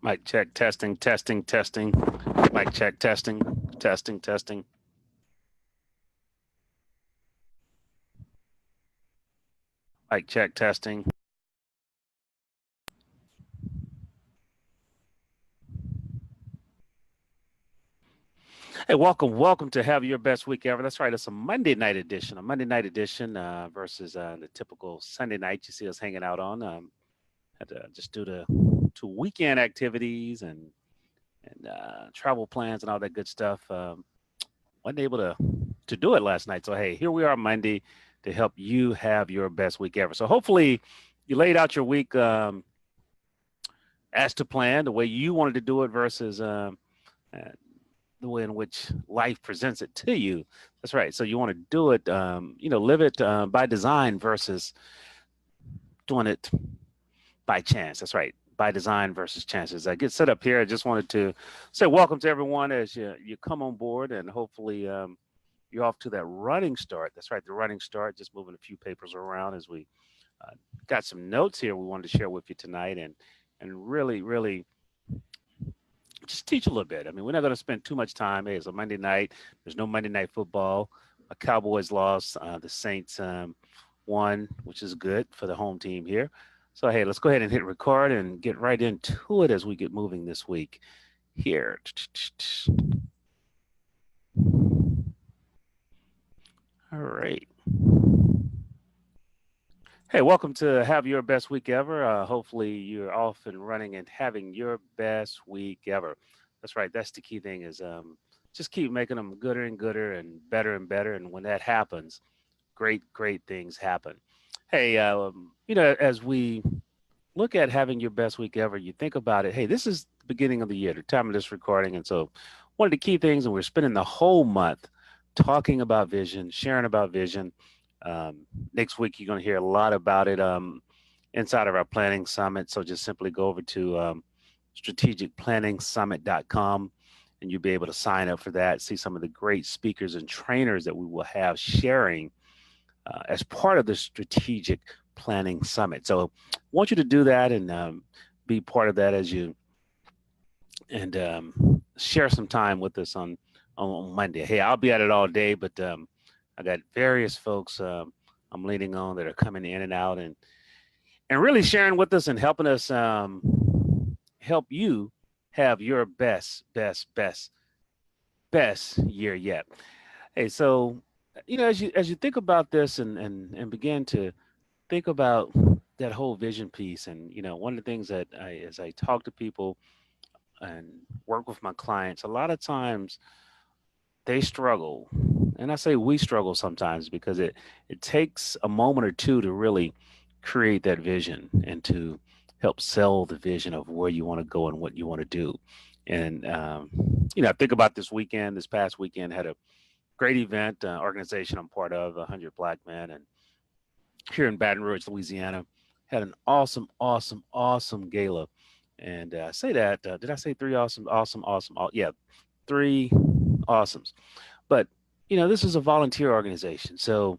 Mic check, testing, testing, testing. Mic check, testing, testing, testing. Mic check, testing. Hey, welcome to Have Your Best Week Ever. That's right, it's a Monday night edition versus the typical Sunday night you see us hanging out on. Had to just due to weekend activities and travel plans and all that good stuff. Wasn't able to do it last night. So hey, here we are Monday to help you have your best week ever. So hopefully you laid out your week as to plan, the way you wanted to do it versus uh, the way in which life presents it to you. That's right. So you want to do it, live it by design versus doing it by chance. That's right. By design versus chances. I get set up here. I just wanted to say welcome to everyone as you come on board, and hopefully you're off to that running start. That's right, the running start. Just moving a few papers around as we uh, got some notes here we wanted to share with you tonight, and really just teach a little bit. I mean, we're not going to spend too much time. Hey, it's a Monday night. There's no Monday night football. A Cowboys lost. The Saints won, which is good for the home team here. So hey, let's go ahead and hit record and get right into it as we get moving this week here. All right. Hey, welcome to Have Your Best Week Ever. Hopefully, you're off and running and having your best week ever. That's right. That's the key thing is just keep making them gooder and gooder and better and better. And when that happens, great things happen. Hey, as we look at having your best week ever, you think about it. Hey, this is the beginning of the year, the time of this recording. And so, one of the key things, and we're spending the whole month talking about vision, sharing about vision. Next week, you're going to hear a lot about it inside of our planning summit. So just simply go over to strategicplanningsummit.com and you'll be able to sign up for that, see some of the great speakers and trainers that we will have sharing as part of the strategic planning summit. So I want you to do that and be part of that as you and share some time with us on Monday. Hey, I'll be at it all day, but I got various folks I'm leaning on that are coming in and out and really sharing with us and helping us help you have your best year yet. Hey, so as you think about this and begin to think about that whole vision piece, and one of the things that as I talk to people and work with my clients, a lot of times they struggle, and I say we struggle sometimes because it takes a moment or two to really create that vision and to help sell the vision of where you want to go and what you want to do. And I think about this past weekend had a great event, organization I'm part of, 100 Black Men, and here in Baton Rouge, Louisiana, had an awesome gala. And I say that, did I say three awesome? Yeah, three awesomes. But this is a volunteer organization, so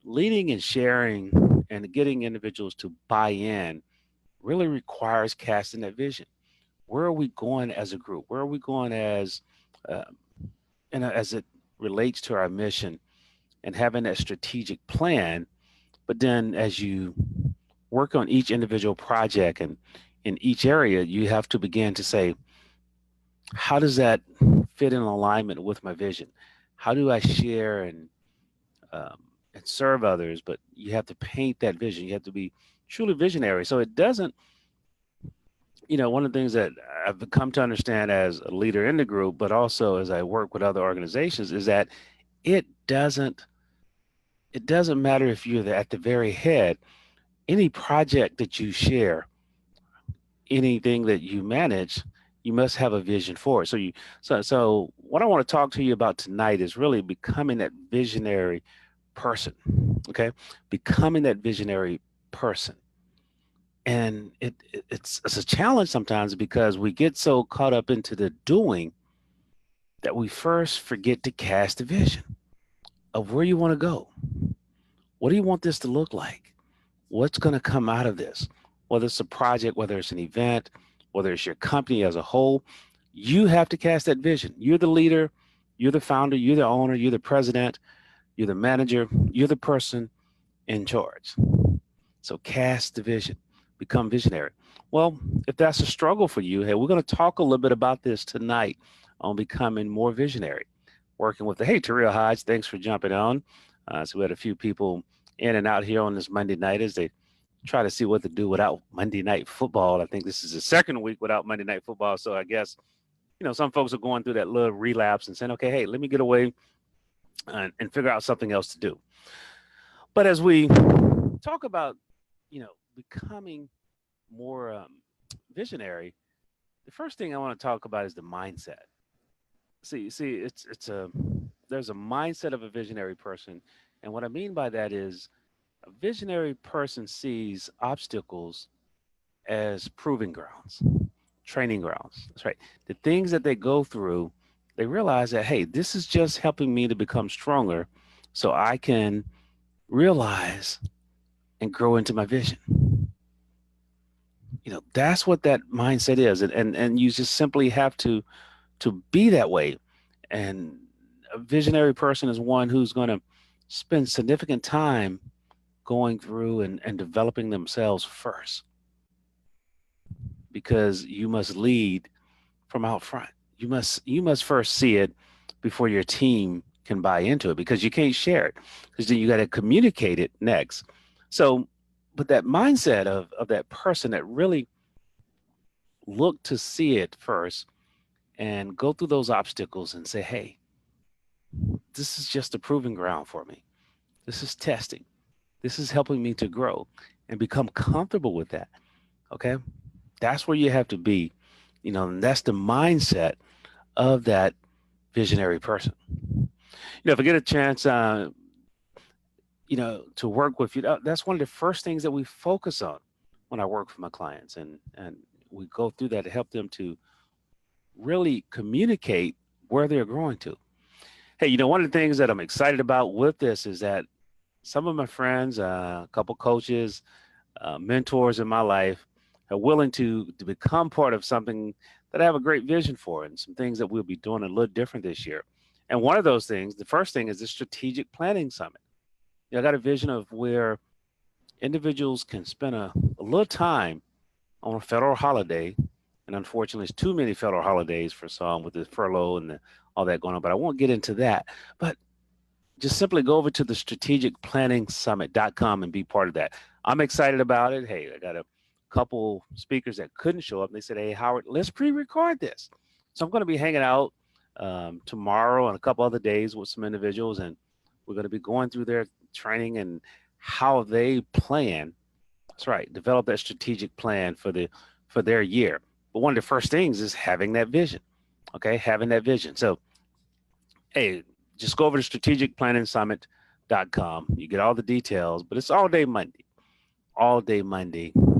leading and sharing and getting individuals to buy in really requires casting that vision. Where are we going as a group? Where are we going uh, as it relates to our mission and having that strategic plan? But then as you work on each individual project and in each area, you have to begin to say, how does that fit in alignment with my vision? How do I share um, and serve others? But you have to paint that vision. You have to be truly visionary. So it doesn't, one of the things that I've come to understand as a leader in the group, but also as I work with other organizations, is that it doesn't it doesn't matter if you're at the very head. Any project that you share, anything that you manage, you must have a vision for it. So what I want to talk to you about tonight is really becoming that visionary person. Okay, becoming that visionary person. And it's a challenge sometimes because we get so caught up into the doing that we first forget to cast the vision of where you want to go. What do you want this to look like? What's going to come out of this? Whether it's a project, whether it's an event, whether it's your company as a whole, you have to cast that vision. You're the leader, you're the founder, you're the owner, you're the president, you're the manager, you're the person in charge. So cast the vision, become visionary. Well, if that's a struggle for you, hey, we're going to talk a little bit about this tonight on becoming more visionary. Working with hey, Terrell Hodge, thanks for jumping on. So we had a few people in and out here on this Monday night as they try to see what to do without Monday night football. I think this is the second week without Monday night football. So I guess, some folks are going through that little relapse and saying, okay, hey, let me get away and figure out something else to do. But as we talk about, becoming more visionary, the first thing I want to talk about is the mindset. See, it's a there's a mindset of a visionary person, and what I mean by that is a visionary person sees obstacles as proving grounds, training grounds. That's right. The things that they go through, they realize that hey, this is just helping me to become stronger, so I can realize and grow into my vision. That's what that mindset is, and you just simply have to be that way. And a visionary person is one who's going to spend significant time going through and developing themselves first, because you must lead from out front. You must first see it before your team can buy into it, because you can't share it, because then you got to communicate it next. So but that mindset of that person that really look to see it first and go through those obstacles and say, hey, this is just a proving ground for me. This is testing. This is helping me to grow and become comfortable with that. Okay. That's where you have to be, and that's the mindset of that visionary person. If I get a chance, to work with you, that's one of the first things that we focus on when I work for my clients. And we go through that to help them to really communicate where they're growing to. Hey, one of the things that I'm excited about with this is that some of my friends, a couple coaches, mentors in my life are willing to become part of something that I have a great vision for, and some things that we'll be doing a little different this year. And one of those things, the first thing is the Strategic Planning Summit. I got a vision of where individuals can spend a little time on a federal holiday. And unfortunately, it's too many federal holidays for some with the furlough and all that going on. But I won't get into that. But just simply go over to the strategicplanningsummit.com and be part of that. I'm excited about it. Hey, I got a couple speakers that couldn't show up. And they said, hey, Howard, let's pre-record this. So I'm going to be hanging out tomorrow and a couple other days with some individuals. And we're going to be going through their training and how they plan. That's right. Develop that strategic plan for their year. But one of the first things is having that vision. Okay. Having that vision. So, hey, just go over to strategicplanningsummit.com. You get all the details, but it's all day Monday,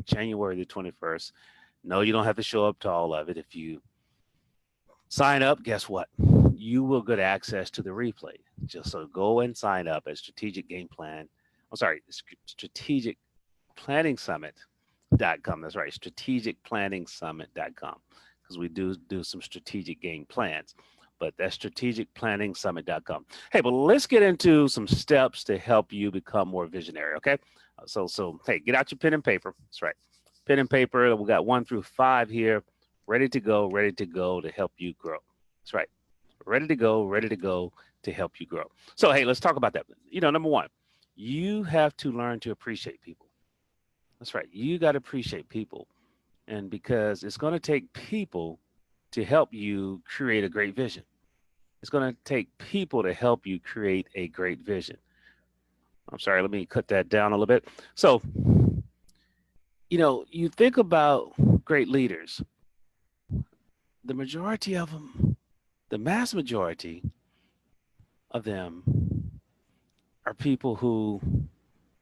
January the 21st. No, you don't have to show up to all of it. If you sign up, guess what? You will get access to the replay. Just so go and sign up at Strategic Planning Summit.com. That's right, strategicplanningsummit.com, because we do some strategic game plans. But that's strategicplanningsummit.com. Hey, but let's get into some steps to help you become more visionary. Okay. So hey, get out your pen and paper. That's right. Pen and paper. We got 1 through 5 here, ready to go to help you grow. That's right. Ready to go to help you grow. So hey, let's talk about that. Number one, you have to learn to appreciate people. That's right. You got to appreciate people. And because it's going to take people to help you create a great vision. It's going to take people to help you create a great vision. I'm sorry, let me cut that down a little bit. So, you think about great leaders, the majority of them, the mass majority of them are people who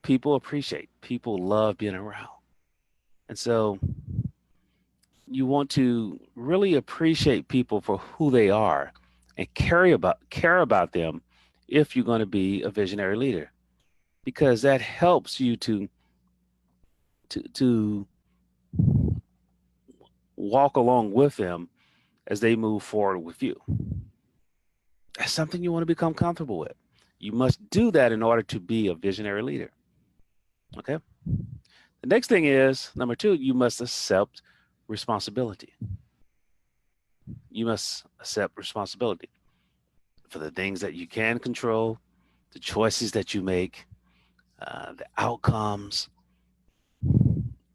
people appreciate, people love being around. And so you want to really appreciate people for who they are and care about them if you're going to be a visionary leader, because that helps you to walk along with them as they move forward with you. That's something you want to become comfortable with. You must do that in order to be a visionary leader. Okay. The next thing is number two, you must accept responsibility. You must accept responsibility for the things that you can control, the choices that you make, the outcomes,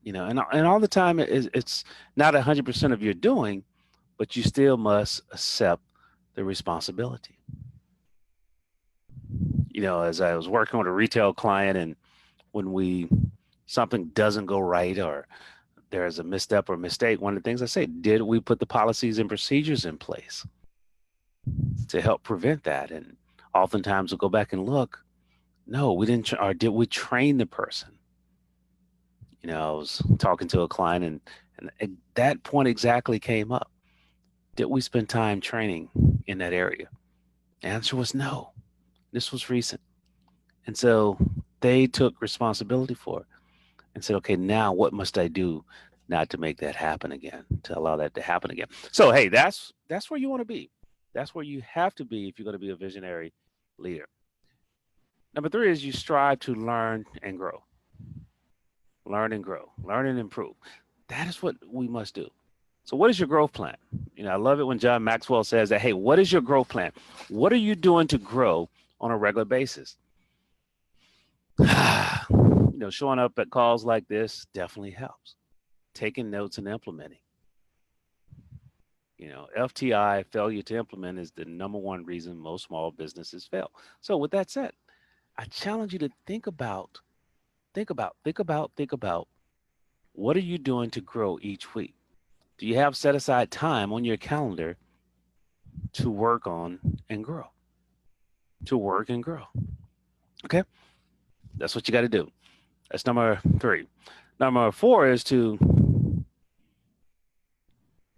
and all the time it's not 100% of your doing, but you still must accept the responsibility. As I was working with a retail client, and when something doesn't go right or there's a misstep or mistake, one of the things I say, did we put the policies and procedures in place to help prevent that? And oftentimes we'll go back and look, no, we didn't, or did we train the person? I was talking to a client, and at that point exactly came up. Did we spend time training in that area? The answer was no. This was recent. And so they took responsibility for it and said, okay, now what must I do not to make that happen again, to allow that to happen again? So, hey, that's where you want to be. That's where you have to be if you're going to be a visionary leader. Number three is you strive to learn and grow. Learn and grow, learn and improve. That is what we must do. So what is your growth plan? I love it when John Maxwell says that, hey, what is your growth plan? What are you doing to grow on a regular basis? Showing up at calls like this definitely helps. Taking notes and implementing. FTI, failure to implement, is the number one reason most small businesses fail. So with that said, I challenge you to think about what are you doing to grow each week? Do you have set aside time on your calendar to work on and grow? To work and grow. Okay? That's what you got to do. That's number three. Number four is to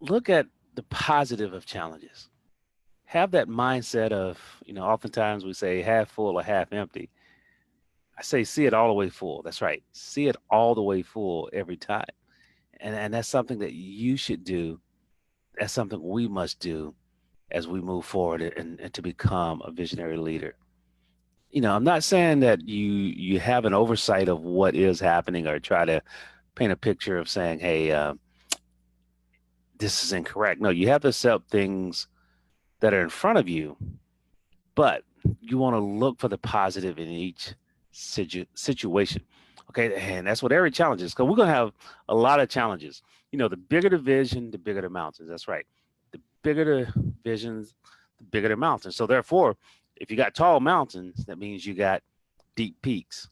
look at the positive of challenges. Have that mindset of, oftentimes we say half full or half empty. I say see it all the way full. That's right. See it all the way full every time. And that's something that you should do. That's something we must do as we move forward and to become a visionary leader. I'm not saying that you have an oversight of what is happening or try to paint a picture of saying, hey, this is incorrect. No, you have to accept things that are in front of you, but you want to look for the positive in each situation. Okay, and that's what every challenge is, because we're going to have a lot of challenges. The bigger the vision, the bigger the mountains. That's right. The bigger the visions, the bigger the mountains. So therefore, if you got tall mountains, that means you got deep peaks.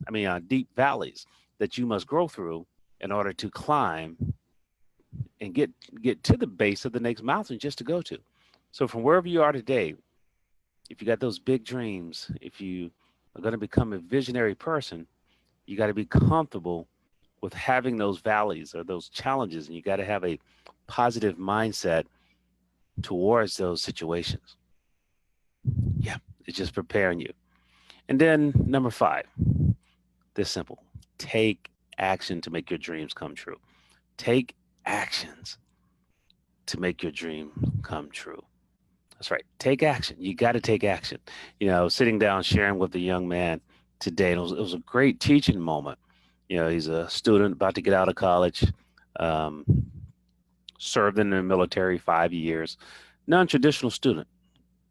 Deep valleys that you must grow through in order to climb and get to the base of the next mountain just to go to. So from wherever you are today, if you got those big dreams, if you are going to become a visionary person, you got to be comfortable with having those valleys or those challenges, and you got to have a positive mindset towards those situations. Yeah, it's just preparing you. And then number five, this simple: take action to make your dreams come true. Take actions to make your dream come true. That's right. Take action. You got to take action. Sitting down, sharing with the young man today, and it was a great teaching moment. He's a student about to get out of college, um, served in the military 5 years, non-traditional student,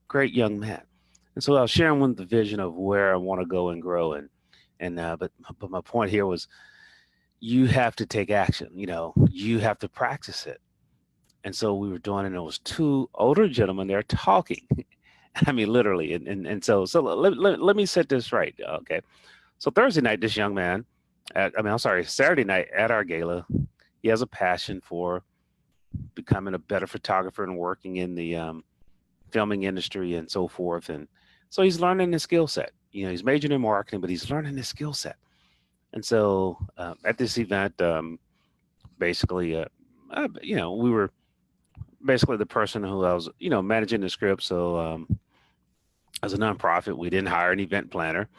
great young man. And so I was sharing with the vision of where I want to go and grow. But my point here was, you have to take action. You have to practice it. And so we were doing, and it was two older gentlemen there talking. Literally. So let me set this right. Okay. So Thursday night, this young man, Saturday night at our gala, he has a passion for becoming a better photographer and working in the filming industry and so forth. And so he's learning the skill set. He's majoring in marketing, but he's learning the skill set. And so at this event, basically, we were basically the person who I was, managing the script. So as a nonprofit, we didn't hire an event planner.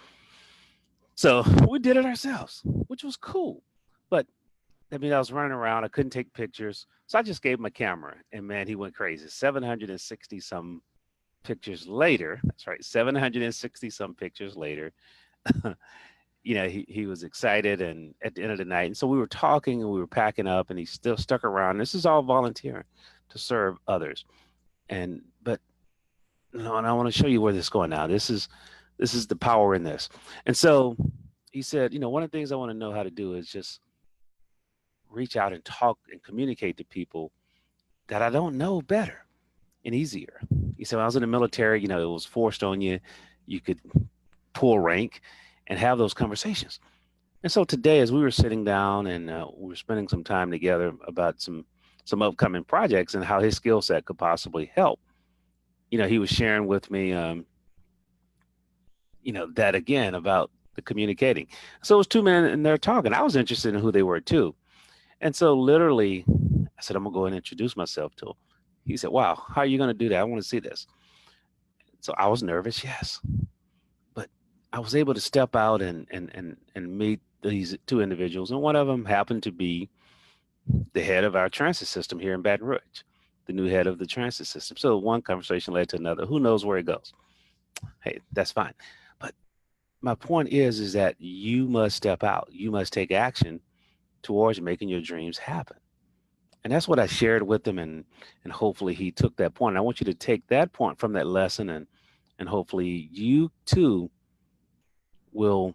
So we did it ourselves, which was cool. But I mean, I was running around. I couldn't take pictures. So I just gave him a camera and man, he went crazy. 760 some pictures later. That's right. 760 some pictures later. He was excited and at the end of the night. And so we were talking and we were packing up and he still stuck around. This is all volunteering to serve others. But no, and I want to show you where this is going now. This is the power in this. And so he said, one of the things I want to know how to do is just reach out and talk and communicate to people that I don't know better and easier. He said, when I was in the military, it was forced on you. You could pull rank and have those conversations. And so today, as we were sitting down and we were spending some time together about some upcoming projects and how his skill set could possibly help, he was sharing with me, that again about the communicating. So it was two men and they're talking. I was interested in who they were too. And so literally, I said, I'm gonna go and introduce myself to him. He said, wow, how are you gonna do that? I want to see this. So I was nervous, yes, but I was able to step out and meet these two individuals, and one of them happened to be the head of our transit system here in Baton Rouge, the new head of the transit system. So one conversation led to another. Who knows where it goes? Hey, that's fine. But my point is that you must step out. You must take action towards making your dreams happen. And that's what I shared with him, and hopefully he took that point. And I want you to take that point from that lesson, and hopefully you too will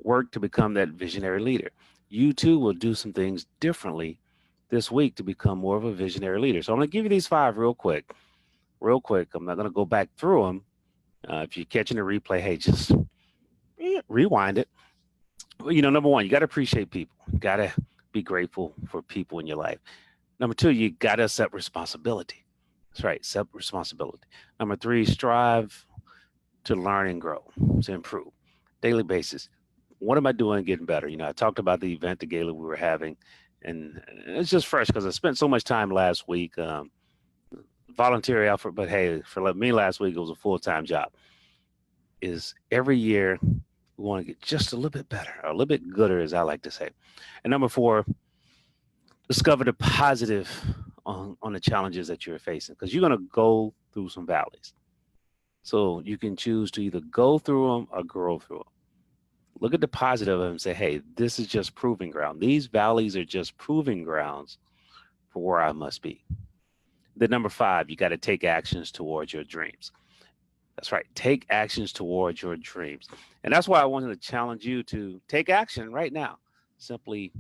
work to become that visionary leader. You too will do some things differently this week to become more of a visionary leader. So I'm going to give you these five real quick, real quick. I'm not going to go back through them. If you're catching a replay, hey, just rewind it. Well, number one, you got to appreciate people. You got to be grateful for people in your life. Number two, you got to accept responsibility. That's right, accept responsibility. Number three, strive to learn and grow, to improve daily basis. What am I doing getting better? I talked about the event, the gala we were having, and it's just fresh because I spent so much time last week, volunteer effort, but hey, for me last week, it was a full-time job. Is every year we want to get just a little bit better, or a little bit gooder, as I like to say. And number four, discover the positive on the challenges that you're facing, because you're going to go through some valleys. So you can choose to either go through them or grow through them. Look at the positive of them and say, hey, this is just proving ground. These valleys are just proving grounds for where I must be. Then number five, you got to take actions towards your dreams. That's right. Take actions towards your dreams. And that's why I wanted to challenge you to take action right now. Simply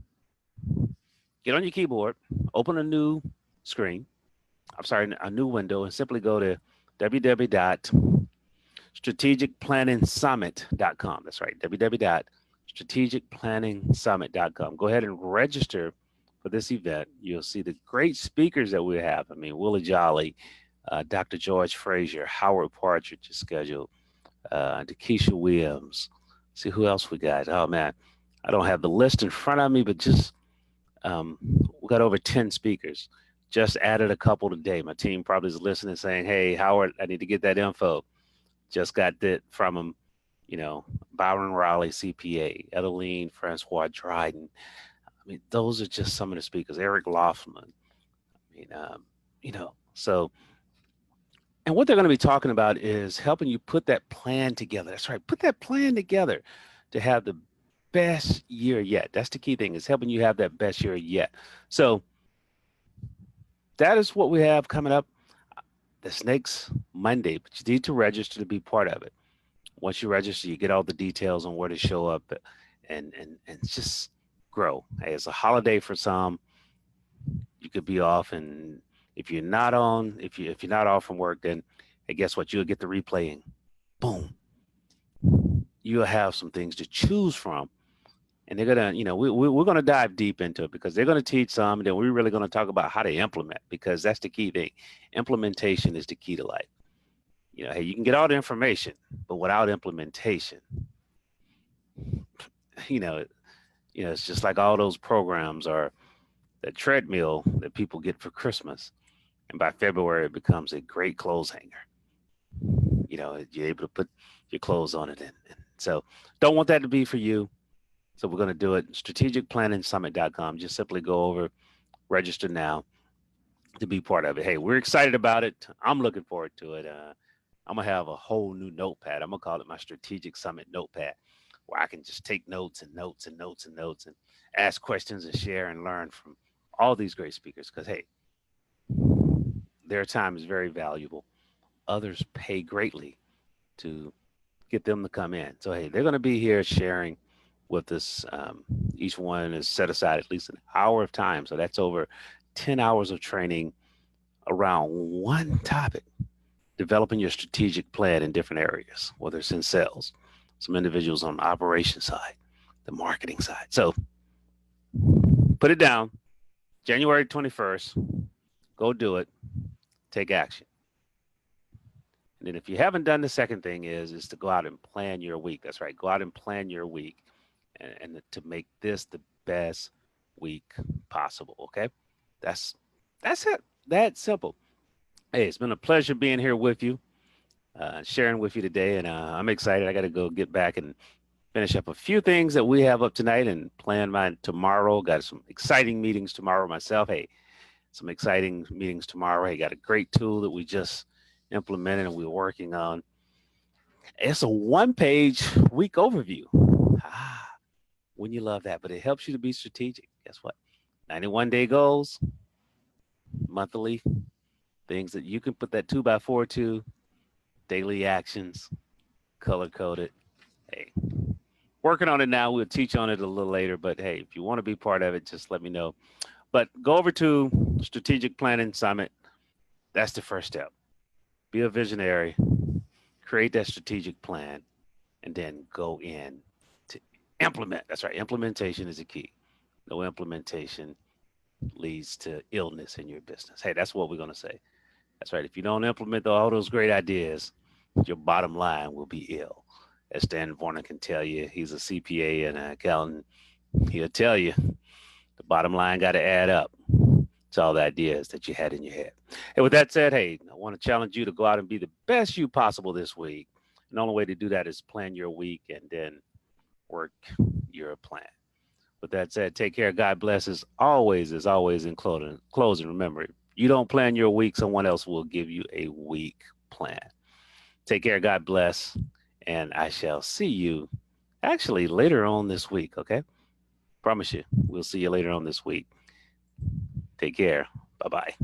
get on your keyboard, open a new screen. I'm sorry, a new window, and simply go to www.strategicplanningsummit.com. That's right, www.strategicplanningsummit.com. Go ahead and register for this event. You'll see the great speakers that we have. I mean, Willie Jolly, Dr. George Frazier, Howard Partridge is scheduled, Dakisha Williams. See who else we got. Oh man, I don't have the list in front of me, but just we got over 10 speakers. Just added a couple today. My team probably is listening, saying, "Hey, Howard, I need to get that info." Just got that from him. Byron Riley, CPA, Edeline Francois Dryden. I mean, those are just some of the speakers. Eric Laughlin. I mean, so. And what they're going to be talking about is helping you put that plan together. That's right. Put that plan together to have the best year yet. That's the key thing, is helping you have that best year yet. So that is what we have coming up this next Monday, but you need to register to be part of it. Once you register, you get all the details on where to show up and just grow. Hey, it's a holiday for some. You could be off, and if you're not off from work, then hey, guess what? You'll get the replay and boom. You'll have some things to choose from. And they're gonna, we're gonna dive deep into it, because they're gonna teach some, and then we're really gonna talk about how to implement, because that's the key thing. Implementation is the key to life. Hey, you can get all the information, but without implementation, it's just like all those programs are the treadmill that people get for Christmas, and by February it becomes a great clothes hanger. You're able to put your clothes on it, and so don't want that to be for you. So we're going to do it strategicplanningsummit.com. Just simply go over, register now to be part of it. Hey, we're excited about it. I'm looking forward to it. I'm going to have a whole new notepad. I'm going to call it my Strategic Summit Notepad, where I can just take notes and notes and notes and notes and ask questions and share and learn from all these great speakers. Because, hey, their time is very valuable. Others pay greatly to get them to come in. So, hey, they're going to be here sharing with us. Each one is set aside at least an hour of time. So that's over 10 hours of training around one topic, developing your strategic plan in different areas, whether it's in sales, some individuals on the operation side, the marketing side. So put it down, January 21st, go do it, take action. And then if you haven't done, the second thing is to go out and plan your week. That's right. Go out and plan your week and to make this the best week possible. Okay. That's it. That's simple. Hey, it's been a pleasure being here with you, sharing with you today. And I'm excited. I got to go get back and finish up a few things that we have up tonight and plan mine tomorrow. Got some exciting meetings tomorrow myself. Hey, some exciting meetings tomorrow. Hey, got a great tool that we just implemented and we're working on. It's a one-page week overview. Wouldn't you love that? But it helps you to be strategic. Guess what? 91-day goals, monthly things that you can put that 2x4 to, daily actions, color coded. Hey, working on it now. We'll teach on it a little later. But hey, if you want to be part of it, just let me know. But go over to Strategic Planning Summit. That's the first step. Be a visionary, create that strategic plan, and then go in to implement. That's right. Implementation is the key. No implementation leads to illness in your business. Hey, that's what we're going to say. That's right. If you don't implement all those great ideas, your bottom line will be ill. As Dan Vorner can tell you, he's a CPA and an accountant. He'll tell you the bottom line got to add up to all the ideas that you had in your head. And with that said, hey, I want to challenge you to go out and be the best you possible this week. And the only way to do that is plan your week and then work your plan. With that said, take care. God bless. As always, in closing, remember, you don't plan your week, someone else will give you a week plan. Take care. God bless. And I shall see you actually later on this week. Okay. Promise you, we'll see you later on this week. Take care. Bye-bye.